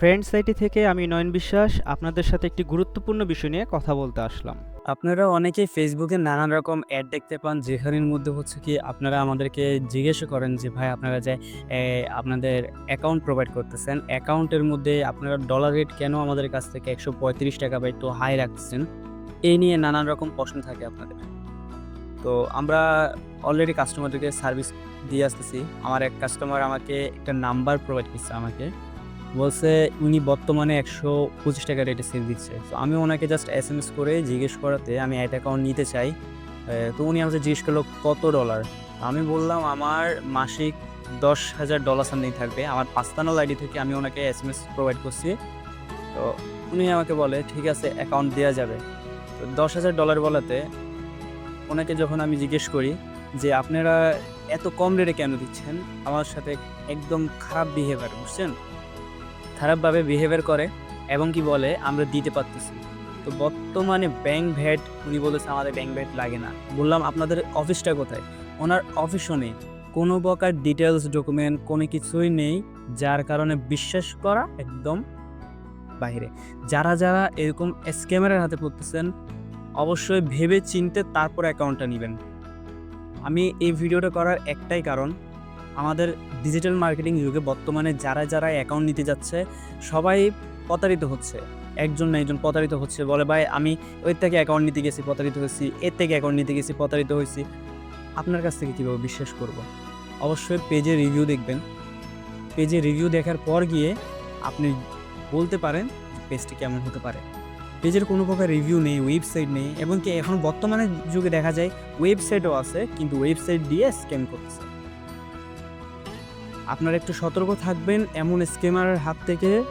Friends IT থেকে আমি নয়ন বিশ্বাস আপনাদের সাথে একটি গুরুত্বপূর্ণ বিষয় নিয়ে কথা বলতে আসলাম। আপনারা অনেকেই ফেসবুকে নানান রকম অ্যাড দেখতে পান, যেখানের মধ্যে হচ্ছে কি আপনারা আমাদেরকে জিজ্ঞাসা করেন যে ভাই আপনারা যে আপনাদের অ্যাকাউন্ট প্রোভাইড করতেছেন, অ্যাকাউন্টের মধ্যে আপনারা ডলার রেট কেন আমাদের কাছ থেকে ৳১৩৫ বা একটু হাই রাখতেছেন? এই নিয়ে নানান রকম প্রশ্ন থাকে আপনাদের। তো আমরা অলরেডি কাস্টমারদেরকে সার্ভিস দিয়ে আসতেছি। আমার এক কাস্টমার আমাকে একটা নাম্বার প্রোভাইড করছে আমাকে। বলছে উনি বর্তমানে ৳১২৫ রেটে সেল দিচ্ছে। তো আমি ওনাকে জাস্ট এসএমএস করে জিজ্ঞেস করাতে আমি অ্যাড অ্যাকাউন্ট নিতে চাই। তো উনি আমাকে জিজ্ঞেস করলো কত ডলার? আমি বললাম আমার মাসিক $১০,০০০ সামথিং থাকবে। আমার পার্সোনাল আইডি থেকে আমি ওনাকে এসএমএস প্রোভাইড করছি। তো উনি আমাকে বলে ঠিক আছে অ্যাকাউন্ট দেয়া যাবে। তো $১০,০০০ বলাতে ওনাকে যখন আমি জিজ্ঞেস করি যে, "আপনারা এত কম রেটে কেন দিচ্ছেন?" আমার সাথে একদম খারাপ বিহেভিয়ার, বুঝছেন? খারাপভাবে বিহেভিয়ার করে এবং কি বলে, "আমরা দিতে পারতেছি না।" তো বর্তমানে ব্যাংক ভ্যাট উনি বলেছে, "আমাদের ব্যাংক ভ্যাট লাগে না।" বললাম, "আপনাদের অফিসটা কোথায়?" ওনার অফিসও নেই। কোনো প্রকার ডিটেইলস ডকুমেন্ট কোনো কিছুই নেই, যার কারণে বিশ্বাস করা একদম বাহিরে। যারা এরকম স্ক্যামারের হাতে পড়তেছেন, অবশ্যই ভেবে চিন্তে তারপর অ্যাকাউন্টটা নিবেন। আমি এই ভিডিওটা করার একটাই কারণ, আমাদের ডিজিটাল মার্কেটিং যুগে বর্তমানে যারা অ্যাকাউন্ট নিতে যাচ্ছে, সবাই প্রতারিত হচ্ছে। একজন না একজন প্রতারিত হচ্ছে। বলে, "ভাই আমি ওর থেকে অ্যাকাউন্ট নিতে গেছি, প্রতারিত হইছি। এর থেকে অ্যাকাউন্ট নিতে গেছি, প্রতারিত হইছি।" আপনার কাছ থেকে কিভাবে বিশ্বাস করব? অবশ্যই পেজে রিভিউ দেখবেন। পেজে রিভিউ দেখার পর গিয়ে আপনি বলতে পারেন যে পেজটি কেমন হতে পারে। পেজের কোনো প্রকার রিভিউ নেই, ওয়েবসাইট নেই, এমনকি এখন বর্তমানে যুগে দেখা যায় ওয়েবসাইটও আছে, কিন্তু ওয়েবসাইট দিয়ে স্ক্যাম করতেছে। আপনারা একটু সতর্ক থাকবেন এমন স্ক্যামারের হাত থেকে।